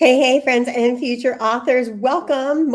Hey, friends and future authors. Welcome.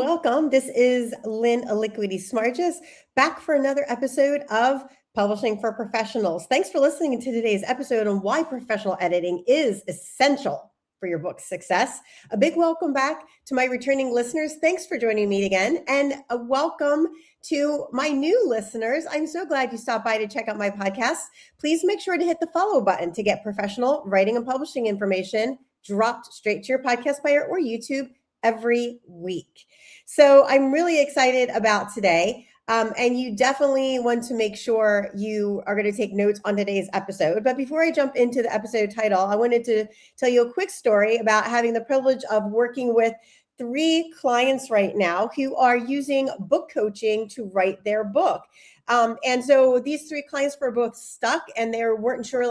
This is Lynn Smargis back for another episode of Publishing for Professionals. Thanks for listening to today's episode on why professional editing is essential for your book's success. A big welcome back to my returning listeners. Thanks for joining me again. And a welcome to my new listeners. I'm so glad you stopped by to check out my podcast. Please make sure to hit the follow button to get professional writing and publishing information dropped straight to your podcast player or YouTube every week. So I'm really excited about today. And you definitely want to make sure you are going to take notes on today's episode. But before I jump into the episode title, I wanted to tell you a quick story about having the privilege of working with 3 clients right now who are using book coaching to write their book. And so these 3 clients were both stuck and they weren't sure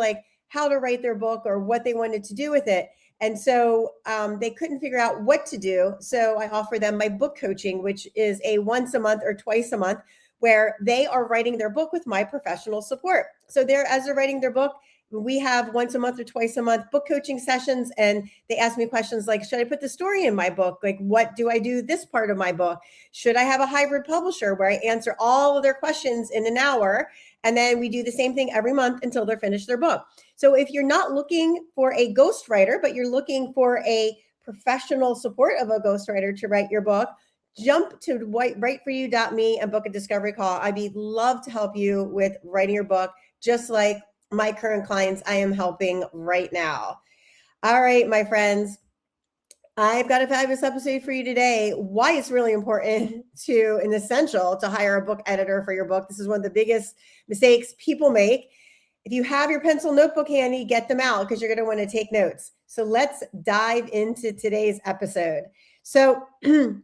how to write their book or what they wanted to do with it. And so they couldn't figure out what to do. So I offer them my book coaching, which is a once a month or twice a month, where they are writing their book with my professional support. So as they're writing their book, we have once a month or twice a month book coaching sessions. And they ask me questions like, should I put the story in my book? What do I do this part of my book? Should I have a hybrid publisher where I answer all of their questions in an hour? And then we do the same thing every month until they're finished their book. So if you're not looking for a ghostwriter, but you're looking for a professional support of a ghostwriter to write your book, jump to writeforyou.me and book a discovery call. I'd love to help you with writing your book, just like my current clients I am helping right now. All right, my friends. I've got a fabulous episode for you today. Why it's really important and essential to hire a book editor for your book. This is one of the biggest mistakes people make. If you have your pencil notebook handy, get them out because you're going to want to take notes. So let's dive into today's episode. So the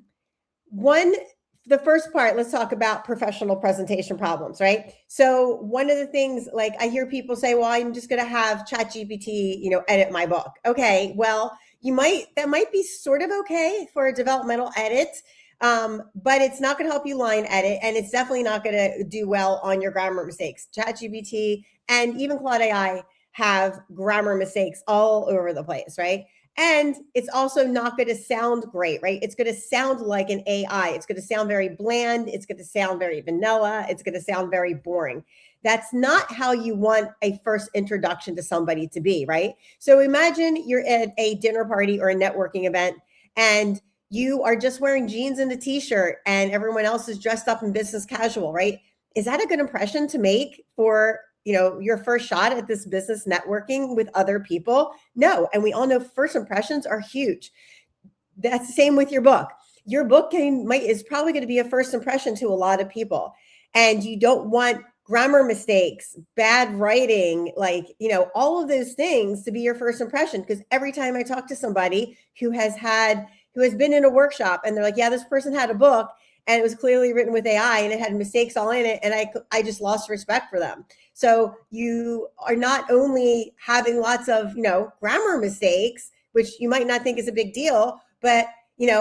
first part, let's talk about professional presentation problems, right? So one of the things, I hear people say, well, I'm just going to have ChatGPT, edit my book. Okay, well, that might be sort of okay for a developmental edit, but it's not going to help you line edit, and it's definitely not going to do well on your grammar mistakes. ChatGPT and even Claude AI have grammar mistakes all over the place, right? And it's also not going to sound great, right? It's going to sound like an AI. It's going to sound very bland. It's going to sound very vanilla. It's going to sound very boring. That's not how you want a first introduction to somebody to be, right? So imagine you're at a dinner party or a networking event and you are just wearing jeans and a t-shirt and everyone else is dressed up in business casual, right? Is that a good impression to make for your first shot at this business networking with other people? No. And we all know first impressions are huge. That's the same with your book. Your book is probably going to be a first impression to a lot of people. And you don't want grammar mistakes, bad writing, all of those things to be your first impression. Because every time I talk to somebody who has been in a workshop and they're like, yeah, this person had a book and it was clearly written with AI and it had mistakes all in it, and I just lost respect for them. So you are not only having lots of, grammar mistakes, which you might not think is a big deal, but,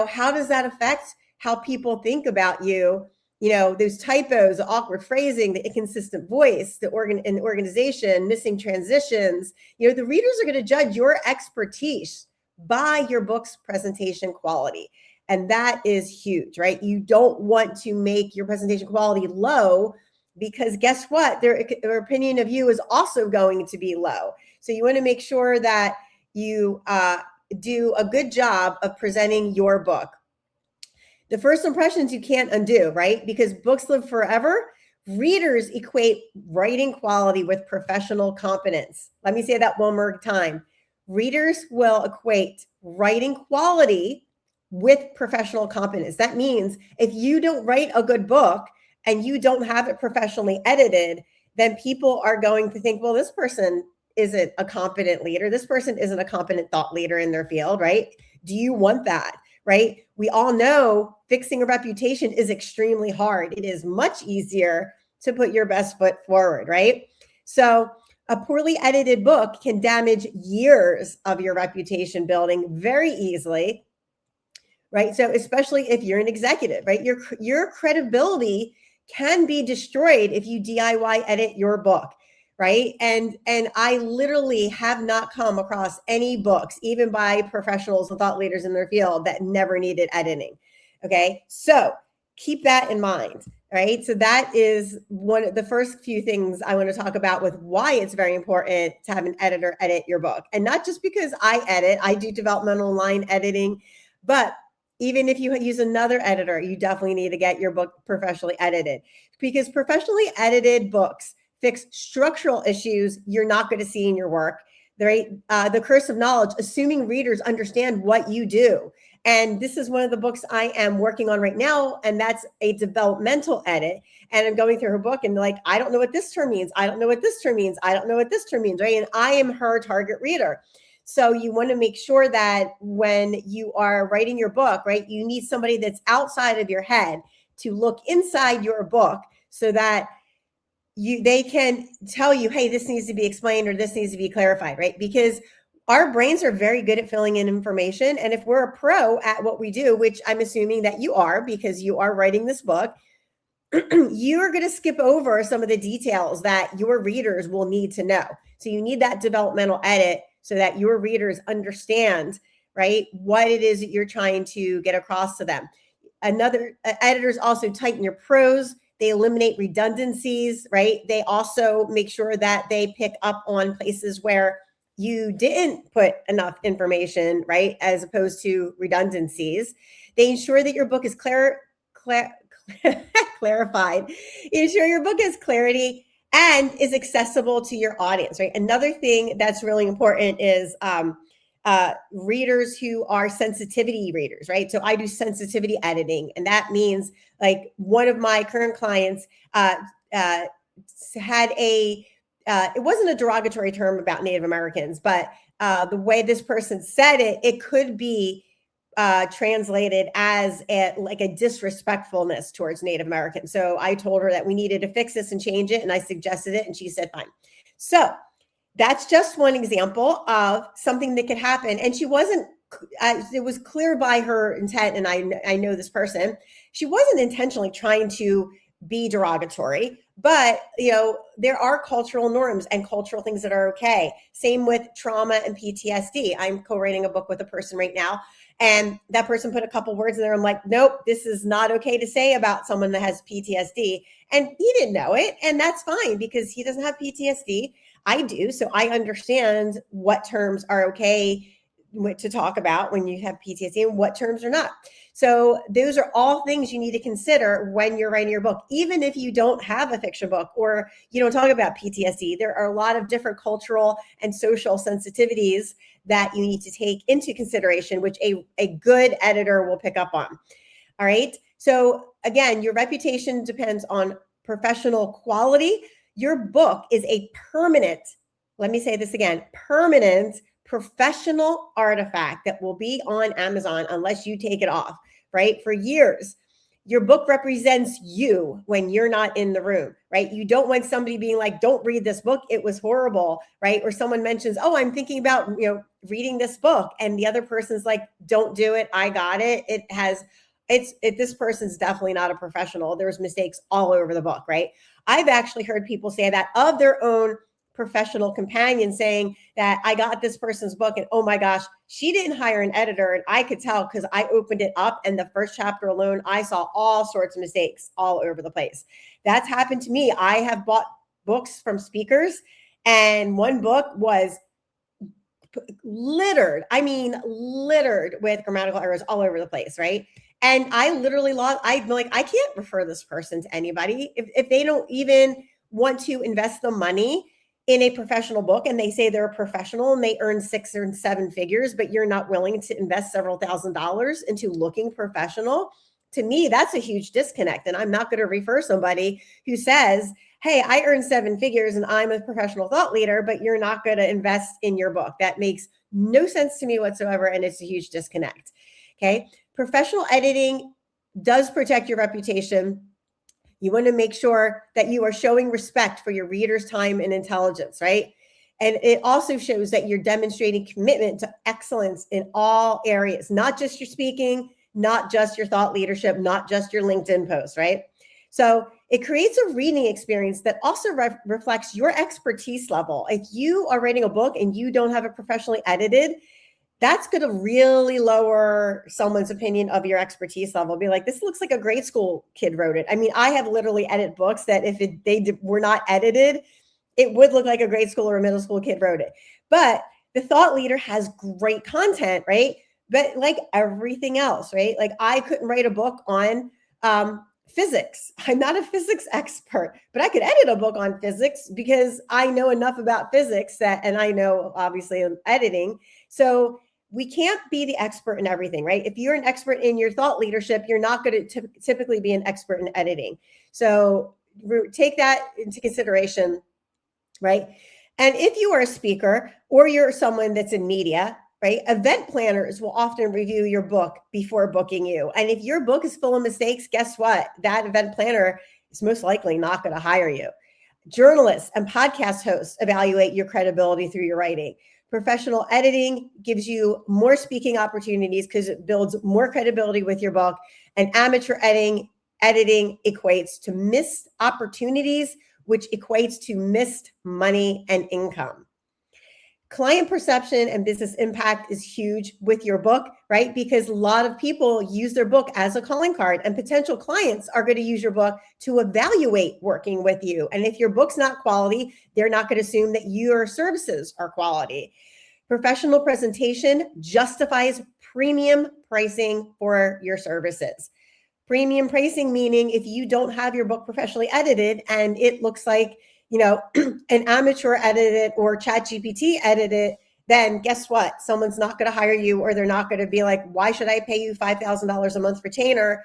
how does that affect how people think about you? Those typos, the awkward phrasing, the inconsistent voice, the organization, missing transitions. The readers are going to judge your expertise by your book's presentation quality. And that is huge, right? You don't want to make your presentation quality low because guess what? Their opinion of you is also going to be low. So you want to make sure that you do a good job of presenting your book. The first impressions you can't undo, right? Because books live forever. Readers equate writing quality with professional competence. Let me say that one more time. Readers will equate writing quality with professional competence. That means if you don't write a good book and you don't have it professionally edited, then people are going to think, well, this person isn't a competent leader. This person isn't a competent thought leader in their field, right? Do you want that, right? We all know fixing a reputation is extremely hard. It is much easier to put your best foot forward, right? So a poorly edited book can damage years of your reputation building very easily, right? So especially if you're an executive, right? Your credibility can be destroyed if you DIY edit your book. right? And I literally have not come across any books, even by professionals and thought leaders in their field, that never needed editing. Okay, so keep that in mind, right? So that is one of the first few things I want to talk about with why it's very important to have an editor edit your book. And not just because I edit, I do developmental line editing, but even if you use another editor, you definitely need to get your book professionally edited, because professionally edited books fix structural issues you're not going to see in your work. Right? The curse of knowledge, assuming readers understand what you do. And this is one of the books I am working on right now, and that's a developmental edit. And I'm going through her book and like, I don't know what this term means. I don't know what this term means. I don't know what this term means, right? And I am her target reader. So you want to make sure that when you are writing your book, right, you need somebody that's outside of your head to look inside your book so that they can tell you, hey, this needs to be explained or this needs to be clarified, right? Because our brains are very good at filling in information. And if we're a pro at what we do, which I'm assuming that you are because you are writing this book, you're going to skip over some of the details that your readers will need to know. So you need that developmental edit so that your readers understand, right, what it is that you're trying to get across to them. Editors also tighten your prose. They eliminate redundancies, right? They also make sure that they pick up on places where you didn't put enough information, right? As opposed to redundancies. They ensure that your book is clarified. Ensure your book has clarity and is accessible to your audience, right? Another thing that's really important is readers who are sensitivity readers, right? So I do sensitivity editing, and that means like one of my current clients had it wasn't a derogatory term about Native Americans, but the way this person said it, it could be translated as a disrespectfulness towards Native Americans. So I told her that we needed to fix this and change it, and I suggested it, and she said, fine. So that's just one example of something that could happen. And she wasn't, it was clear by her intent, and I know this person, she wasn't intentionally trying to be derogatory, but there are cultural norms and cultural things that are okay. Same with trauma and PTSD. I'm co-writing a book with a person right now, and that person put a couple words in there. I'm like, nope, this is not okay to say about someone that has PTSD. And he didn't know it, and that's fine because he doesn't have PTSD. I do. So I understand what terms are okay to talk about when you have PTSD and what terms are not. So those are all things you need to consider when you're writing your book. Even if you don't have a fiction book or you don't talk about PTSD, there are a lot of different cultural and social sensitivities that you need to take into consideration, which a good editor will pick up on. All right. So again, your reputation depends on professional quality. Your book is a permanent, let me say this again, permanent professional artifact that will be on Amazon unless you take it off, right? For years. Your book represents you when you're not in the room, right? You don't want somebody being like, don't read this book, it was horrible, right? Or someone mentions, oh, I'm thinking about, reading this book. And the other person's like, don't do it, I got it. This person's definitely not a professional. There's mistakes all over the book, right? I've actually heard people say that of their own professional companions, saying that I got this person's book and oh my gosh, she didn't hire an editor. And I could tell because I opened it up and the first chapter alone, I saw all sorts of mistakes all over the place. That's happened to me. I have bought books from speakers and one book was littered with grammatical errors all over the place, right? And I literally I'm like, I can't refer this person to anybody if they don't even want to invest the money in a professional book and they say they're a professional and they earn 6 or 7 figures, but you're not willing to invest several $1,000s into looking professional. To me, that's a huge disconnect. And I'm not going to refer somebody who says, hey, I earn 7 figures and I'm a professional thought leader, but you're not going to invest in your book. That makes no sense to me whatsoever. And it's a huge disconnect. Okay. Professional editing does protect your reputation. You want to make sure that you are showing respect for your readers' time and intelligence, right? And it also shows that you're demonstrating commitment to excellence in all areas, not just your speaking, not just your thought leadership, not just your LinkedIn posts, right? So it creates a reading experience that also reflects your expertise level. If you are writing a book and you don't have it professionally edited, that's going to really lower someone's opinion of your expertise level. Be like, this looks like a grade school kid wrote it. I mean, I have literally edited books that if they were not edited, it would look like a grade school or a middle school kid wrote it. But the thought leader has great content, right? But like everything else, right? Like I couldn't write a book on physics. I'm not a physics expert, but I could edit a book on physics because I know enough about physics and I know obviously editing. So we can't be the expert in everything, right? If you're an expert in your thought leadership, you're not going to typically be an expert in editing. So take that into consideration, right? And if you are a speaker or you're someone that's in media, right? Event planners will often review your book before booking you. And if your book is full of mistakes, guess what? That event planner is most likely not going to hire you. Journalists and podcast hosts evaluate your credibility through your writing. Professional editing gives you more speaking opportunities because it builds more credibility with your book. And amateur editing equates to missed opportunities, which equates to missed money and income. Client perception and business impact is huge with your book, right? Because a lot of people use their book as a calling card, and potential clients are going to use your book to evaluate working with you. And if your book's not quality, they're not going to assume that your services are quality. Professional presentation justifies premium pricing for your services. Premium pricing meaning if you don't have your book professionally edited and it looks like, an amateur edited or ChatGPT edited, then guess what? Someone's not going to hire you, or they're not going to be like, why should I pay you $5,000 a month retainer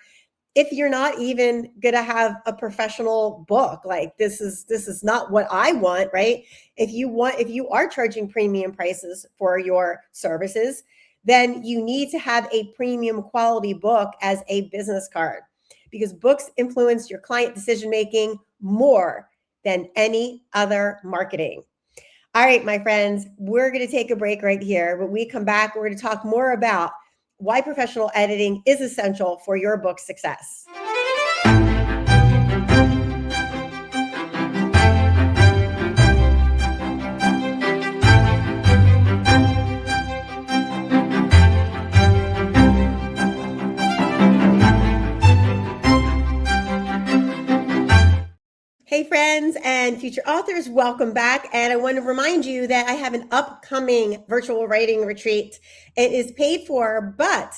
if you're not even going to have a professional book? Like this is not what I want, right? If you are charging premium prices for your services, then you need to have a premium quality book as a business card, because books influence your client decision-making more than any other marketing. All right, my friends, we're going to take a break right here. When we come back, we're going to talk more about why professional editing is essential for your book success. Hey friends and future authors, welcome back. And I want to remind you that I have an upcoming virtual writing retreat. It is paid for, but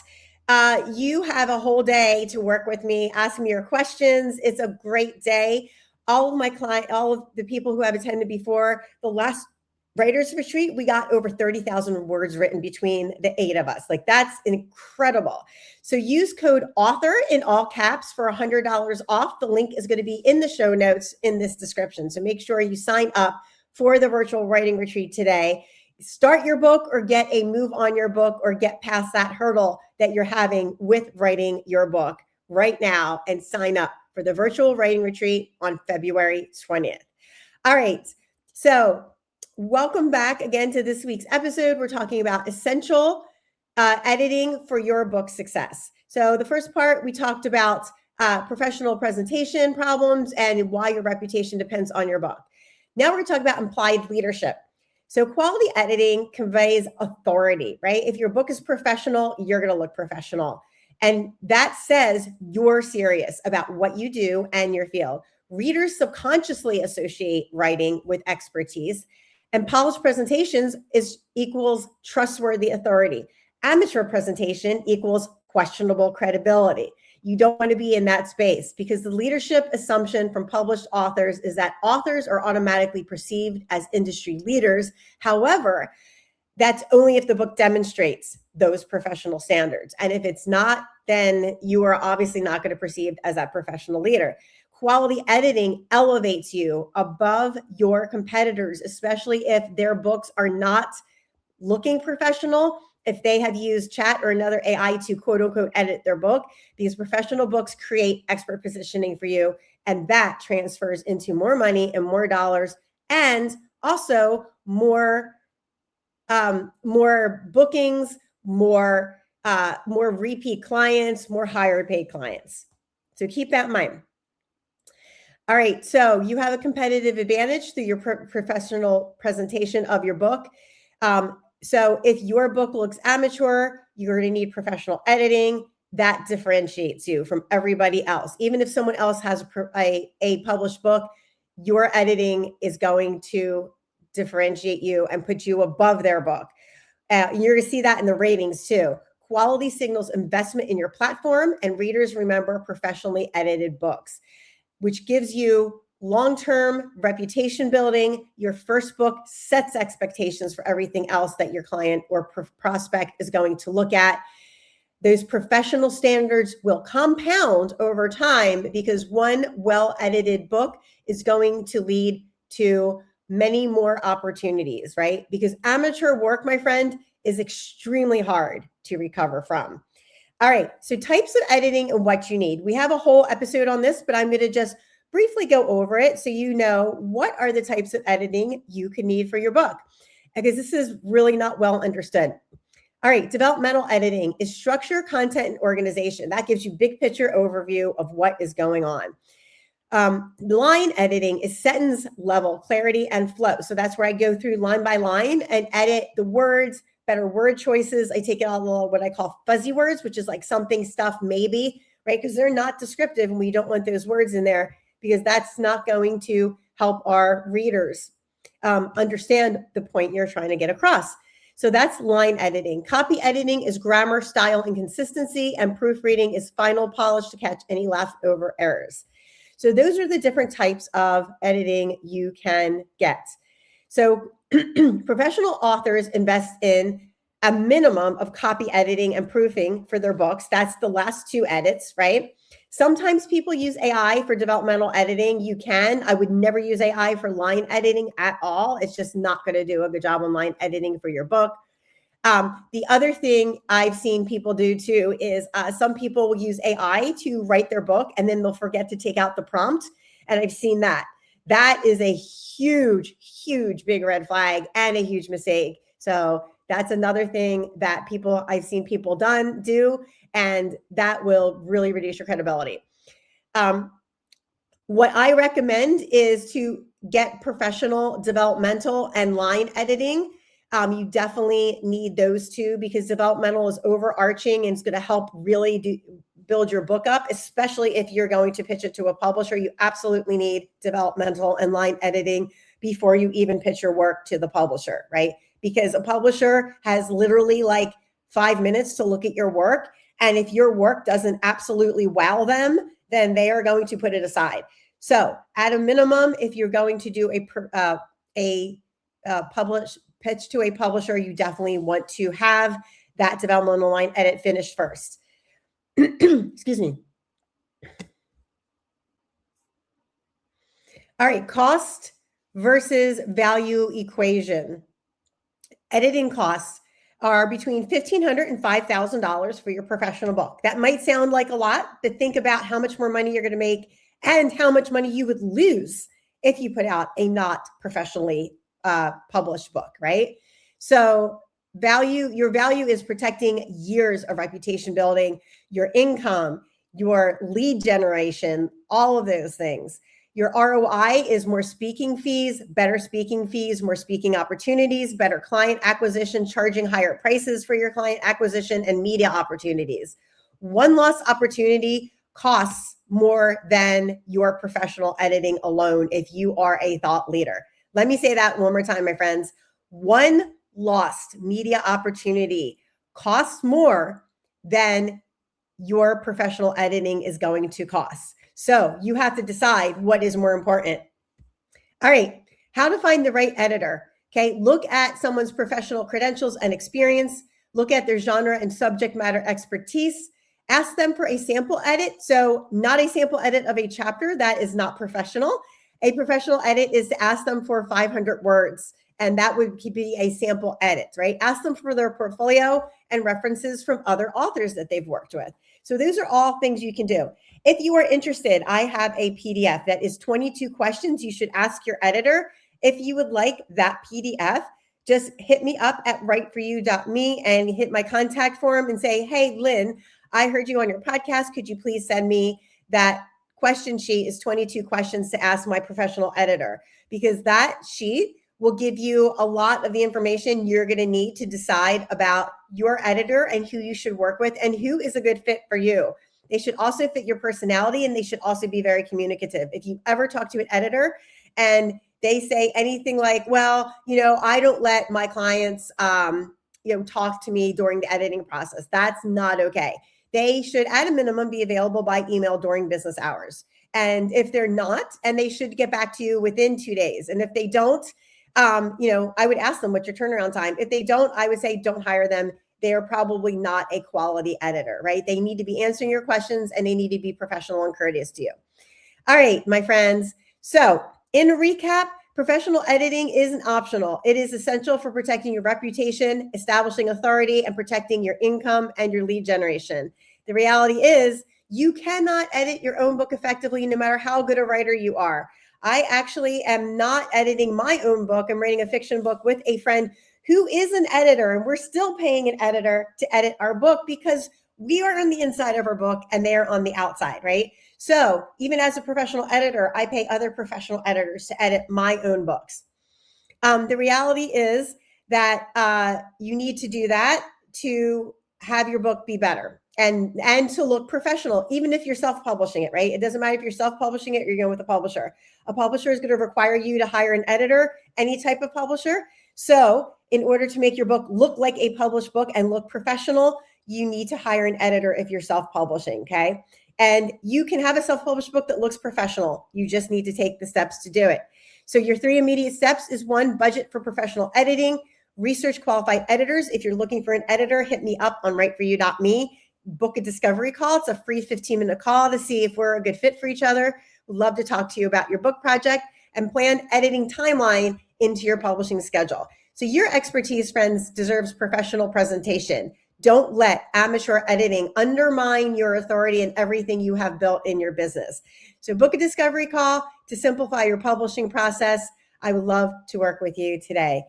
you have a whole day to work with me, ask me your questions. It's a great day. All of the people who have attended before, the last writers retreat, we got over 30,000 words written between the 8 of us. Like that's incredible. So use code author in all caps for $100 off. The link is going to be in the show notes in this description. So make sure you sign up for the virtual writing retreat today. Start your book or get a move on your book or get past that hurdle that you're having with writing your book right now and sign up for the virtual writing retreat on February 20th. All right. So welcome back again to this week's episode. We're talking about essential editing for your book success. So the first part, we talked about professional presentation problems and why your reputation depends on your book. Now we're going to talk about implied leadership. So quality editing conveys authority, right? If your book is professional, you're going to look professional. And that says you're serious about what you do and your field. Readers subconsciously associate writing with expertise, and polished presentations equals trustworthy authority. Amateur presentation equals questionable credibility. You don't want to be in that space because the leadership assumption from published authors is that authors are automatically perceived as industry leaders. However, that's only if the book demonstrates those professional standards. And if it's not, then you are obviously not going to perceive as that professional leader. Quality editing elevates you above your competitors, especially if their books are not looking professional, if they have used chat or another AI to quote unquote edit their book. These professional books create expert positioning for you, and that transfers into more money and more dollars, and also more bookings, more repeat clients, more higher paid clients. So keep that in mind. All right, so you have a competitive advantage through your professional presentation of your book. So if your book looks amateur, you're going to need professional editing. That differentiates you from everybody else. Even if someone else has a published book, your editing is going to differentiate you and put you above their book. You're going to see that in the ratings too. Quality signals investment in your platform, and readers remember professionally edited books, which gives you long-term reputation building. Your first book sets expectations for everything else that your client or prospect is going to look at. Those professional standards will compound over time because one well-edited book is going to lead to many more opportunities, right? Because amateur work, my friend, is extremely hard to recover from. All right, so types of editing and what you need. We have a whole episode on this, but I'm going to just briefly go over it so you know what are the types of editing you can need for your book, because this is really not well understood. All right, developmental editing is structure, content, and organization. That gives you big picture overview of what is going on. Line editing is sentence level clarity and flow. So that's where I go through line by line and edit the words, better word choices. I take out what I call fuzzy words, which is like something, stuff, maybe, right? Because they're not descriptive and we don't want those words in there because that's not going to help our readers understand the point you're trying to get across. So that's line editing. Copy editing is grammar, style, and consistency, and proofreading is final polish to catch any leftover errors. So those are the different types of editing you can get. So professional authors invest in a minimum of copy editing and proofing for their books. That's the last two edits, right? Sometimes people use AI for developmental editing. You can. I would never use AI for line editing at all. It's just not going to do a good job on line editing for your book. The other thing I've seen people do too is some people will use AI to write their book and then they'll forget to take out the prompt. And I've seen that. That is a huge, huge big red flag and a huge mistake. So that's another thing that I've seen people do, and that will really reduce your credibility. What I recommend is to get professional developmental and line editing. You definitely need those two because developmental is overarching and it's going to help really build your book up, especially if you're going to pitch it to a publisher. You absolutely need developmental and line editing before you even pitch your work to the publisher, right? Because a publisher has literally like 5 minutes to look at your work. And if your work doesn't absolutely wow them, then they are going to put it aside. So at a minimum, if you're going to do a pitch to a publisher, you definitely want to have that developmental line edit finished first. Excuse me. All right, cost versus value equation. Editing costs are between $1,500 and $5,000 for your professional book. That might sound like a lot, but think about how much more money you're going to make and how much money you would lose if you put out a not professionally published book, right? So your value is protecting years of reputation building, your income, your lead generation, all of those things. Your ROI is more speaking fees, more speaking opportunities, better client acquisition, charging higher prices for your client acquisition, and media opportunities. One lost opportunity costs more than your professional editing alone if you are a thought leader. Let me say that one more time, my friends. One lost media opportunity costs more than your professional editing is going to cost. So you have to decide what is more important. All right, how to find the right editor. Okay, look at someone's professional credentials and experience. Look at their genre and subject matter expertise. Ask them for a sample edit. So not a sample edit of a chapter, that is not professional. A professional edit is to ask them for 500 words, and that would be a sample edit, right? Ask them for their portfolio and references from other authors that they've worked with. So those are all things you can do. If you are interested, I have a PDF that is 22 questions you should ask your editor. If you would like that PDF, just hit me up at writeforyou.me and hit my contact form and say, hey, Lynn, I heard you on your podcast. Could you please send me that question sheet is 22 questions to ask my professional editor, because that sheet will give you a lot of the information you're going to need to decide about your editor and who you should work with and who is a good fit for you. They should also fit your personality, and they should also be very communicative. If you ever talk to an editor and they say anything like, well, I don't let my clients, talk to me during the editing process, that's not okay. They should, at a minimum, be available by email during business hours. And if they're not, and they should get back to you within 2 days. And if they don't, I would ask them, what's your turnaround time? If they don't, I would say, don't hire them. They are probably not a quality editor, right? They need to be answering your questions, and they need to be professional and courteous to you. All right, my friends. So in recap, professional editing isn't optional. It is essential for protecting your reputation, establishing authority, and protecting your income and your lead generation. The reality is you cannot edit your own book effectively no matter how good a writer you are. I actually am not editing my own book. I'm writing a fiction book with a friend who is an editor, and we're still paying an editor to edit our book because we are on the inside of our book and they're on the outside, right? So even as a professional editor, I pay other professional editors to edit my own books. The reality is that you need to do that to have your book be better and to look professional, even if you're self-publishing it, right? It doesn't matter if you're self-publishing it or you're going with a publisher. A publisher is going to require you to hire an editor, any type of publisher. So in order to make your book look like a published book and look professional, you need to hire an editor if you're self-publishing, okay? And you can have a self-published book that looks professional. You just need to take the steps to do it. So your 3 immediate steps is 1, budget for professional editing, research qualified editors. If you're looking for an editor, hit me up on writeforyou.me. Book a discovery call. It's a free 15-minute call to see if we're a good fit for each other. We'd love to talk to you about your book project and plan editing timeline into your publishing schedule. So your expertise, friends, deserves professional presentation. Don't let amateur editing undermine your authority and everything you have built in your business. So book a discovery call to simplify your publishing process. I would love to work with you today.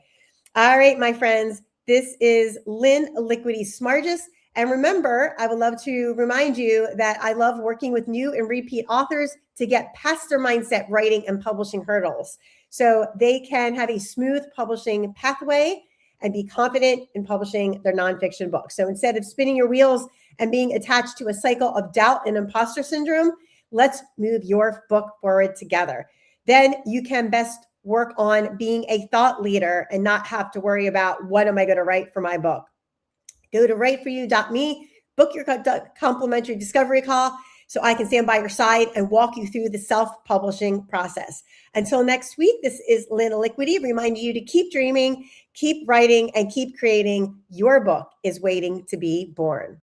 All right, my friends, this is Lynn Smargis. And remember, I would love to remind you that I love working with new and repeat authors to get past their mindset, writing, and publishing hurdles so they can have a smooth publishing pathway and be confident in publishing their nonfiction books. So instead of spinning your wheels and being attached to a cycle of doubt and imposter syndrome, let's move your book forward together. Then you can best work on being a thought leader and not have to worry about what am I going to write for my book. Go to writeforyou.me, book your complimentary discovery call so I can stand by your side and walk you through the self-publishing process. Until next week, this is Lynn reminding you to keep dreaming, keep writing, and keep creating. Your book is waiting to be born.